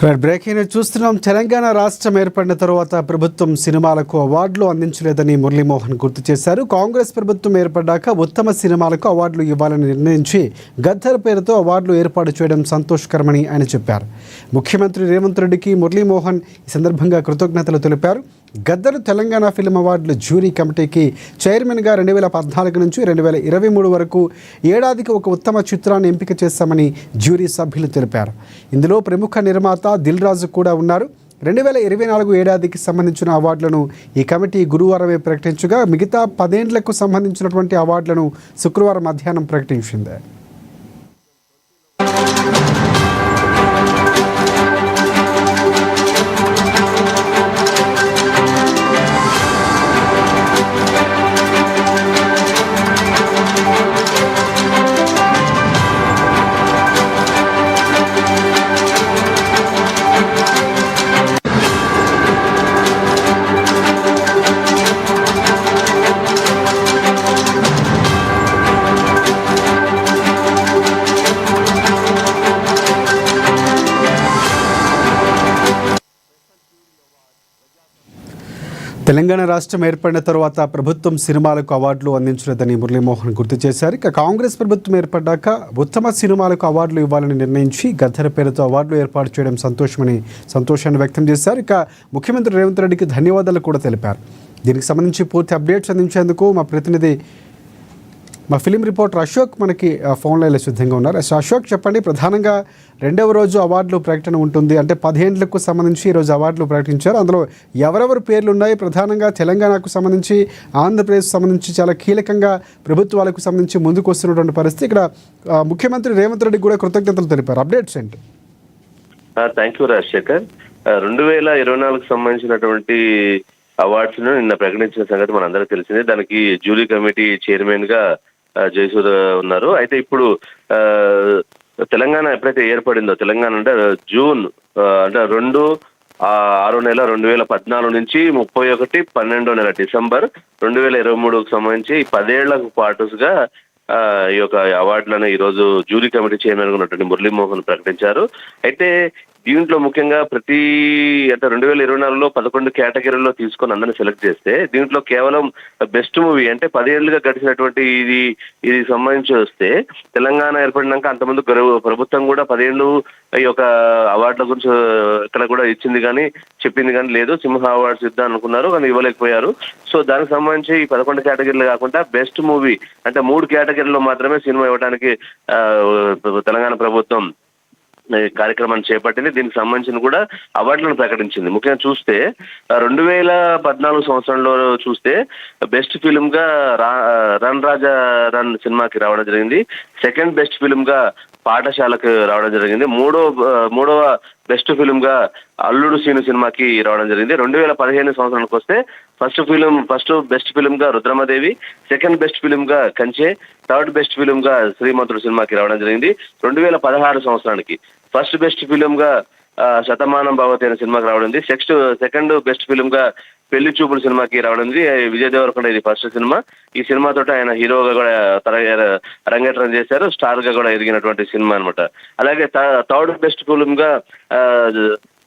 Breaking news చూస్తున్నాం. తెలంగాణ రాష్ట్రం ఏర్పడిన తర్వాత ప్రభుత్వం సినిమాలకు అవార్డులు అందించలేదని మురళీమోహన్ గుర్తు చేశారు. కాంగ్రెస్ ప్రభుత్వం ఏర్పడ్డాక ఉత్తమ సినిమాలకు అవార్డులు ఇవ్వాలని నిర్ణయించి గద్దర్ పేరుతో అవార్డులు ఏర్పాటు చేయడం సంతోషకరమని ఆయన చెప్పారు. ముఖ్యమంత్రి రేవంత్ రెడ్డికి మురళీమోహన్ ఈ సందర్భంగా కృతజ్ఞతలు తెలిపారు. గద్దర్ తెలంగాణ ఫిల్మ్ అవార్డుల జ్యూరీ కమిటీకి చైర్మన్గా 2014 నుంచి 2023 వరకు ఏడాదికి ఒక ఉత్తమ చిత్రాన్ని ఎంపిక చేశామని జ్యూరీ సభ్యులు తెలిపారు. ఇందులో ప్రముఖ నిర్మాత దిల్ రాజు కూడా ఉన్నారు. 2024 ఏడాదికి సంబంధించిన అవార్డులను ఈ కమిటీ గురువారమే ప్రకటించగా మిగతా 10 ఏళ్లకు సంబంధించినటువంటి అవార్డులను శుక్రవారం మధ్యాహ్నం ప్రకటించింది. తెలంగాణ రాష్ట్రం ఏర్పడిన తర్వాత ప్రభుత్వం సినిమాలకు అవార్డులు అందించలేదని మురళీమోహన్ గుర్తు చేశారు. ఇక కాంగ్రెస్ ప్రభుత్వం ఏర్పడ్డాక ఉత్తమ సినిమాలకు అవార్డులు ఇవ్వాలని నిర్ణయించి గద్దర్ పేరుతో అవార్డులు ఏర్పాటు చేయడం సంతోషాన్ని వ్యక్తం చేశారు. ఇక ముఖ్యమంత్రి రేవంత్ రెడ్డికి ధన్యవాదాలు కూడా తెలిపారు. దీనికి సంబంధించి పూర్తి అప్డేట్స్ అందించేందుకు మా ప్రతినిధి మా ఫిలిం రిపోర్టర్ అశోక్ మనకి ఫోన్ లైన్లో సిద్ధంగా ఉన్నారు. అశోక్, చెప్పండి, ప్రధానంగా రెండవ రోజు అవార్డులు ప్రకటన ఉంటుంది. అంటే 10 ఏళ్లకు సంబంధించి ఈరోజు అవార్డులు ప్రకటించారు. అందులో ఎవరెవరు పేర్లు ఉన్నాయి? ప్రధానంగా తెలంగాణకు సంబంధించి, ఆంధ్రప్రదేశ్ సంబంధించి చాలా కీలకంగా ప్రభుత్వాలకు సంబంధించి ముందుకు వస్తున్నటువంటి పరిస్థితి. ఇక్కడ ముఖ్యమంత్రి రేవంత్ రెడ్డి కూడా కృతజ్ఞతలు తెలిపారు. అప్డేట్స్ ఏంటి? Thank you Rajasekhar. 2024కు సంబంధించినటువంటి అవార్డ్స్ ను నిన్న ప్రకటించిన సంగతి మనందరికీ తెలిసిందే. దానికి జ్యూరీ కమిటీ చైర్మన్ గా జయసూద ఉన్నారు. అయితే ఇప్పుడు తెలంగాణ ఎప్పుడైతే ఏర్పడిందో, తెలంగాణ అంటే జూన్ అంటే 2/6/2014 నుంచి 31/12 డిసెంబర్ 2023కు సంబంధించి 10 ఏళ్లకు పాటుగా ఈ యొక్క అవార్డులను ఈ రోజు జ్యూరీ కమిటీ చైర్మన్ గా ఉన్నటువంటి మురళీమోహన్ ప్రకటించారు. అయితే దీంట్లో ముఖ్యంగా ప్రతి 2024లో 11 కేటగిరీల్లో తీసుకొని అందరిని సెలెక్ట్ చేస్తే దీంట్లో కేవలం బెస్ట్ మూవీ అంటే 10 ఏళ్లుగా గడిచినటువంటి ఇది సంబంధించి వస్తే తెలంగాణ ఏర్పడినాక అంతమంది ప్రభుత్వం కూడా 10 ఏళ్ళు ఈ యొక్క అవార్డుల గురించి ఇక్కడ కూడా ఇచ్చింది కానీ చెప్పింది కానీ లేదు. సింహ అవార్డ్స్ ఇద్దాం అనుకున్నారు కానీ ఇవ్వలేకపోయారు. సో దానికి సంబంధించి ఈ 11 కేటగిరీలు కాకుండా బెస్ట్ మూవీ అంటే 3 కేటగిరీలో మాత్రమే సినిమా ఇవ్వడానికి తెలంగాణ ప్రభుత్వం కార్యక్రమాన్ని చేపట్టింది. దీనికి సంబంధించిన కూడా అవార్డులను ప్రకటించింది. ముఖ్యంగా చూస్తే 2014 సంవత్సరంలో చూస్తే బెస్ట్ ఫిల్మ్ గా రన్ రాజా రన్ సినిమాకి రావడం జరిగింది. సెకండ్ బెస్ట్ ఫిల్మ్ గా పాఠశాలకు రావడం జరిగింది. మూడవ బెస్ట్ ఫిల్మ్ గా అల్లుడు సీను సినిమాకి రావడం జరిగింది. 2015 సంవత్సరానికి వస్తే ఫస్ట్ బెస్ట్ ఫిల్మ్ గా రుద్రమదేవి, సెకండ్ బెస్ట్ ఫిల్మ్ గా కంచె, థర్డ్ బెస్ట్ ఫిల్మ్ గా శ్రీమంతుడు సినిమాకి రావడం జరిగింది. 2016 సంవత్సరానికి ఫస్ట్ బెస్ట్ ఫిల్మ్ గా శతమానం భవతి అనే సినిమాకి రావడం. సెకండ్ బెస్ట్ ఫిల్మ్ గా పెళ్లి చూపుల సినిమాకి రావడం. విజయ్ దేవరకొండ ఇది ఫస్ట్ సినిమా. ఈ సినిమాతో ఆయన హీరోగా కూడా అరంగేట్రం చేశారు. స్టార్ గా కూడా ఎదిగినటువంటి సినిమా అనమాట. అలాగే థర్డ్ బెస్ట్ ఫిల్మ్ గా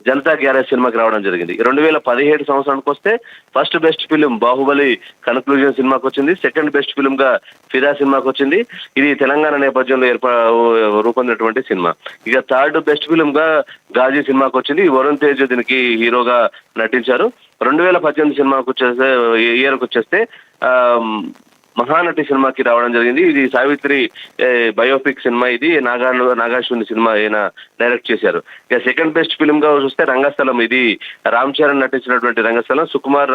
జనతా గ్యారేజ్ సినిమాకి రావడం జరిగింది. 2017 సంవత్సరానికి వస్తే first best film Baahubali conclusion సినిమాకి వచ్చింది. సెకండ్ బెస్ట్ ఫిల్మ్ గా ఫిదా సినిమాకి వచ్చింది. ఇది తెలంగాణ నేపథ్యంలో రూపొందినటువంటి సినిమా. ఇక థర్డ్ బెస్ట్ ఫిల్మ్ గా గాజీ సినిమాకి వచ్చింది. వరుణ్ తేజ్ దీనికి హీరోగా నటించారు. 2018 సినిమాకి వచ్చేస్తే మహానటి సినిమాకి రావడం జరిగింది. ఇది సావిత్రి బయోపిక్ సినిమా. ఇది నాగార్జున సినిమా ఆయన డైరెక్ట్ చేశారు. ఇక సెకండ్ బెస్ట్ ఫిల్మ్ గా చూస్తే రంగస్థలం. ఇది రామ్ చరణ్ నటించినటువంటి రంగస్థలం. సుకుమార్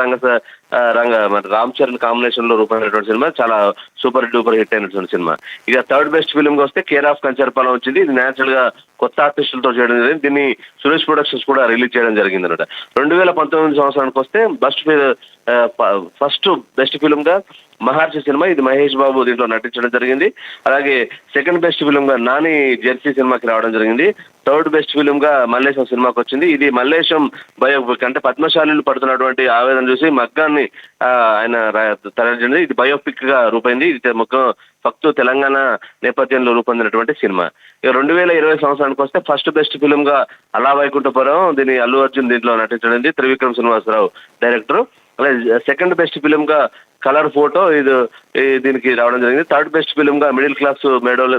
రామ్ చరణ్ కాంబినేషన్ లో రూపొందినటువంటి సినిమా. చాలా సూపర్ డూపర్ హిట్ అయినటువంటి సినిమా. ఇక థర్డ్ బెస్ట్ ఫిల్మ్ గా వస్తే కేర్ ఆఫ్ కంచర్పాలెం వచ్చింది. ఇది నేచురల్ గా కొత్త ఆర్టిస్టులతో చేయడం జరిగింది. దీన్ని సురేష్ ప్రొడక్షన్స్ కూడా రిలీజ్ చేయడం జరిగింది అనమాట. 2019 సంవత్సరానికి వస్తే ఫస్ట్ బెస్ట్ ఫిల్మ్ గా మహర్షి సినిమా. ఇది మహేష్ బాబు దీంట్లో నటించడం జరిగింది. అలాగే సెకండ్ బెస్ట్ ఫిల్మ్ గా నాని జెర్సీ సినిమాకి రావడం జరిగింది. థర్డ్ బెస్ట్ ఫిల్మ్ గా మల్లేశం సినిమాకి వచ్చింది. ఇది మల్లేశం బయోపిక్ అంటే పద్మశాలీలు పడుతున్నటువంటి ఆవేదన చూసి మగ్గాన్ని ఆయన తయారు. ఇది బయోపిక్ గా రూపైంది. ఇది ఫక్తు తెలంగాణ నేపథ్యంలో రూపొందినటువంటి సినిమా. ఇక 2020 సంవత్సరానికి వస్తే ఫస్ట్ బెస్ట్ ఫిల్మ్ గా అలా వైకుంఠపురం, దీని అల్లు అర్జున్ దీంట్లో నటించడం, త్రివిక్రమ్ శ్రీనివాసరావు డైరెక్టర్. అలాగే సెకండ్ బెస్ట్ ఫిల్మ్ గా కలర్ ఫోటో దీనికి రావడం జరిగింది. థర్డ్ బెస్ట్ ఫిల్మ్ గా మిడిల్ క్లాస్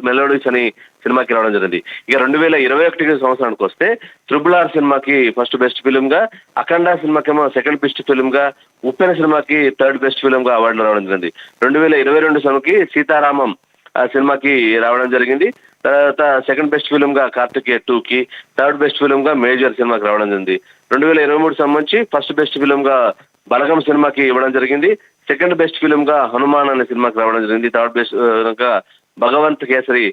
మెలోడీస్ అని సినిమాకి రావడం జరిగింది. ఇక 2021 సంవత్సరానికి వస్తే RRR సినిమాకి ఫస్ట్ బెస్ట్ ఫిల్మ్ గా, అఖండ సినిమాకేమో సెకండ్ బెస్ట్ ఫిల్మ్ గా, ఉప్పెన సినిమాకి థర్డ్ బెస్ట్ ఫిల్మ్ గా అవార్డులు రావడం జరిగింది. 2022 సంవత్సరానికి సీతారామం సినిమాకి రావడం జరిగింది. తర్వాత సెకండ్ బెస్ట్ ఫిల్మ్ గా కార్తికేయ 2కి, థర్డ్ బెస్ట్ ఫిల్మ్ గా మేజర్ సినిమాకి రావడం జరిగింది. 2023 సంబంధించి ఫస్ట్ బెస్ట్ ఫిల్మ్ గా బలగం సినిమాకి ఇవ్వడం జరిగింది. సెకండ్ బెస్ట్ ఫిల్మ్ గా హనుమాన్ అనే సినిమాకి రావడం జరిగింది. థర్డ్ బెస్ట్ గా భగవంత్ కేసరి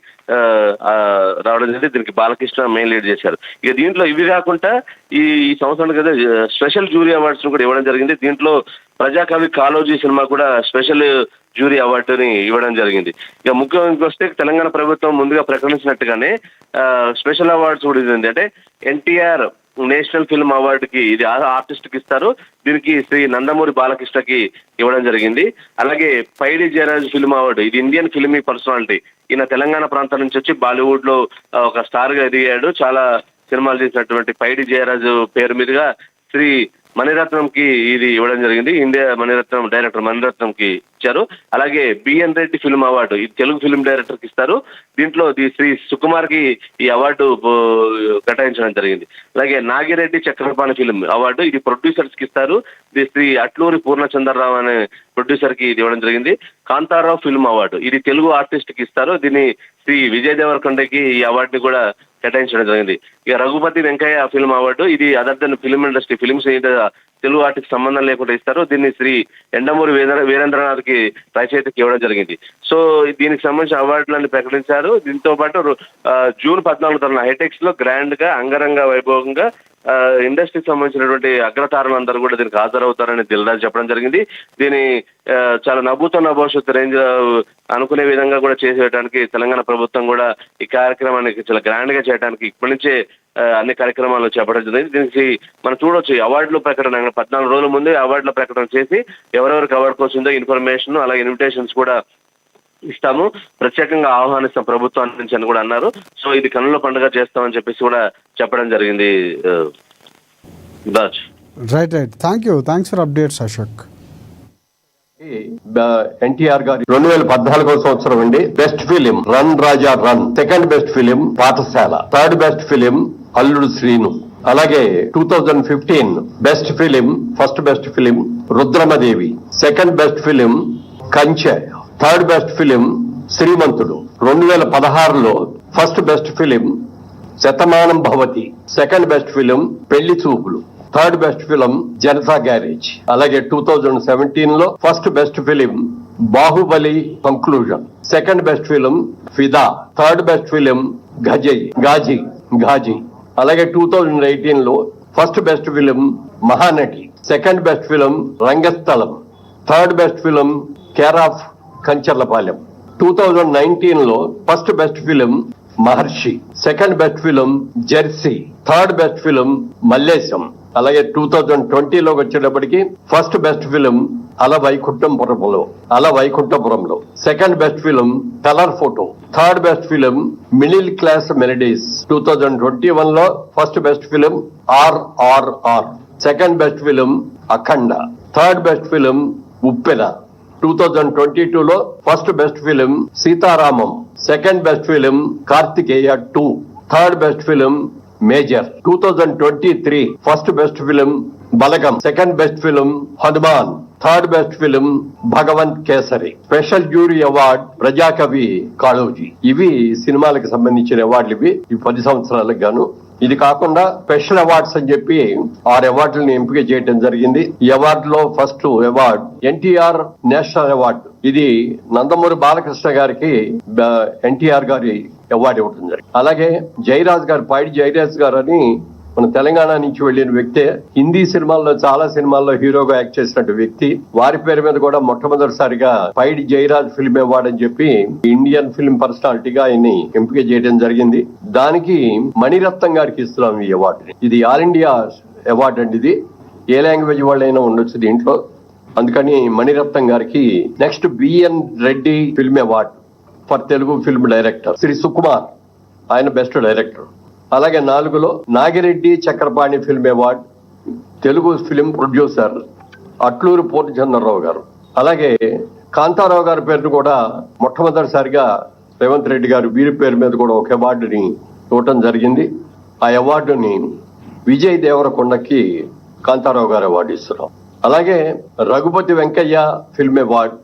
రావడం జరిగింది. దీనికి బాలకృష్ణ మెయిన్ లీడ్ చేశారు. ఇక దీంట్లో ఇవి కాకుండా ఈ సంవత్సరానికి కదా స్పెషల్ జ్యూరీ అవార్డ్స్ కూడా ఇవ్వడం జరిగింది. దీంట్లో ప్రజాకవి కాళోజీ సినిమా కూడా స్పెషల్ జ్యూరీ అవార్డుని ఇవ్వడం జరిగింది. ఇక ముఖ్యంగా వస్తే తెలంగాణ ప్రభుత్వం ముందుగా ప్రకటించినట్టుగానే స్పెషల్ అవార్డ్స్ కూడా ఇది అంటే ఎన్టీఆర్ నేషనల్ ఫిల్మ్ అవార్డుకి ఇది ఆర్టిస్ట్ కి ఇస్తారు. దీనికి శ్రీ నందమూరి బాలకృష్ణకి ఇవ్వడం జరిగింది. అలాగే పైడి జయరాజ్ ఫిల్మ్ అవార్డు, ఇది ఇండియన్ ఫిల్మీ పర్సనాలిటీ. ఈయన తెలంగాణ ప్రాంతం నుంచి వచ్చి బాలీవుడ్ లో ఒక స్టార్ గా ఎదిగాడు. చాలా సినిమాలు చేసినటువంటి పైడి జయరాజు పేరు మీదుగా శ్రీ మణిరత్నంకి ఇది ఇవ్వడం జరిగింది. ఇండియా మణిరత్నం డైరెక్టర్ మణిరత్నంకి ఇచ్చారు. అలాగే బిఎన్ రెడ్డి ఫిల్మ్ అవార్డు ఇది తెలుగు ఫిల్మ్ డైరెక్టర్ కి ఇస్తారు. దీంట్లో శ్రీ సుకుమార్ కి ఈ అవార్డు కేటాయించడం జరిగింది. అలాగే నాగిరెడ్డి చక్రపాణి ఫిల్మ్ అవార్డు ఇది ప్రొడ్యూసర్స్ కి ఇస్తారు. ఇది శ్రీ అట్లూరి పూర్ణచంద్రరావు అనే ప్రొడ్యూసర్ కి ఇది ఇవ్వడం జరిగింది. కాంతారావు ఫిల్మ్ అవార్డు ఇది తెలుగు ఆర్టిస్ట్ కి ఇస్తారు. దీన్ని శ్రీ విజయ్ దేవరకొండకి ఈ అవార్డుని కూడా కేటాయించడం జరిగింది. ఇక రఘుపతి వెంకయ్య ఫిల్మ్ అవార్డు ఇది other than film industry films Telugu artist సంబంధం లేకుండా ఇస్తారు. దీన్ని శ్రీ ఎండమూరి వీరేంద్రనాథ్ కి రచయితకి ఇవ్వడం జరిగింది. సో దీనికి సంబంధించిన అవార్డులను ప్రకటించారు. దీంతో పాటు జూన్ 14 హైటెక్స్ లో గ్రాండ్ గా అంగరంగ వైభవంగా ఇండస్ట్రీకి సంబంధించినటువంటి అగ్రతారులందరూ కూడా దీనికి హాజరవుతారని దిల్రాజు చెప్పడం జరిగింది. దీని చాలా నవ్వుతున్న భవిష్యత్తు రేంజ్ అనుకునే విధంగా కూడా చేసేయడానికి తెలంగాణ ప్రభుత్వం కూడా ఈ కార్యక్రమాన్ని చాలా గ్రాండ్ గా చేయడానికి ఇప్పటి నుంచే అన్ని కార్యక్రమాలు చేపట్టడం జరిగింది. దీనికి మనం చూడొచ్చు అవార్డుల ప్రకటన 14 రోజుల ముందే అవార్డుల ప్రకటన చేసి ఎవరెవరికి అవార్డుకి వచ్చిందో ఇన్ఫర్మేషన్ అలాగే ఇన్విటేషన్స్ కూడా ఇస్తాము, ప్రత్యేకంగా ఆహ్వానిస్తాం ప్రభుత్వాన్ని నుంచి అని కూడా అన్నారు. సో ఇది కన్నుల పండుగ చేస్తామని చెప్పేసి కూడా చెప్పడం జరిగింది. Right thanks for updates Ashok. NTR గారి 2014 సంవత్సరం అండి best film run Raja run, second best film Pathashala, third best film Alludu Seenu. అలాగే 2015 best film first best film Rudhramadevi, second best film Kanche, third best film Srimanthudu. 2016లో first best film Shatamanam Bhavati, second best film Pelli Choopulu, third best film Janatha garage. అలాగే 2017లో first best film Baahubali conclusion, second best film ఫిదా, third best film Ghazi. అలాగే 2018లో first best film Mahanati, second best film Rangasthalam, third best film care of Kancharapalem. 2019లో first best film Maharshi, second best film Jersey, third best film Mallesham. అలాగే 2020లోకి వచ్చేటప్పటికి first best film Ala వైకుంఠపురంలో, second best film colour photo, third best film middle class melodies. 2021లో first best film RRR, second best film Akhanda, third best film Uppena. 2022లో first best film Sitaramam, second best film Karthikeya 2, third best film major. 2023 first best film Balagam, second best film HanuMan, third best film Bhagavanth Kesari. Special jury award Prajakavi Kaloji. ఇవి సినిమాలకు సంబంధించిన అవార్డులు. ఇవి 10 సంవత్సరాలకు గాను. ఇది కాకుండా స్పెషల్ అవార్డ్స్ అని చెప్పి 6 అవార్డులను ఎంపిక చేయడం జరిగింది. ఈ అవార్డులో first award NTR national award. ఇది నందమూరి బాలకృష్ణ గారికి ఎన్టీఆర్ గారి అవార్డు ఇవ్వడం జరిగింది. అలాగే పైడి జయరాజ్ గారు అని మన తెలంగాణ నుంచి వెళ్లిన వ్యక్తే. హిందీ సినిమాల్లో చాలా సినిమాల్లో హీరోగా యాక్ట్ చేసినట్టు వ్యక్తి. వారి పేరు మీద కూడా మొట్టమొదటిసారిగా పైడి జయరాజ్ ఫిల్మ్ అవార్డు అని చెప్పి ఇండియన్ ఫిల్మ్ పర్సనాలిటీగా ఆయన్ని ఎంపిక చేయడం జరిగింది. దానికి మణిరత్నం గారికి ఇస్తున్నాం ఈ అవార్డుని. ఇది ఆల్ ఇండియా అవార్డు అండి. ఇది ఏ లాంగ్వేజ్ వాళ్ళైనా ఉండొచ్చు దీంట్లో. అందుకని మణిరత్నం గారికి. Next BN Reddy film award for Telugu film director Shri Sukumar, ఆయన బెస్ట్ డైరెక్టర్. అలాగే 4లో Nagireddy Chakrapani film award Telugu film producer Atluri Purnachandrarao గారు. అలాగే కాంతారావు గారి పేరును కూడా మొట్టమొదటిసారిగా రేవంత్ రెడ్డి గారు వీరి పేరు మీద కూడా ఒక అవార్డుని ఇవ్వటం జరిగింది. ఆ అవార్డుని విజయ్ దేవరకొండకి కాంతారావు గారు అవార్డు ఇస్తున్నాం. అలాగే రఘుపతి వెంకయ్య ఫిల్మ్ అవార్డ్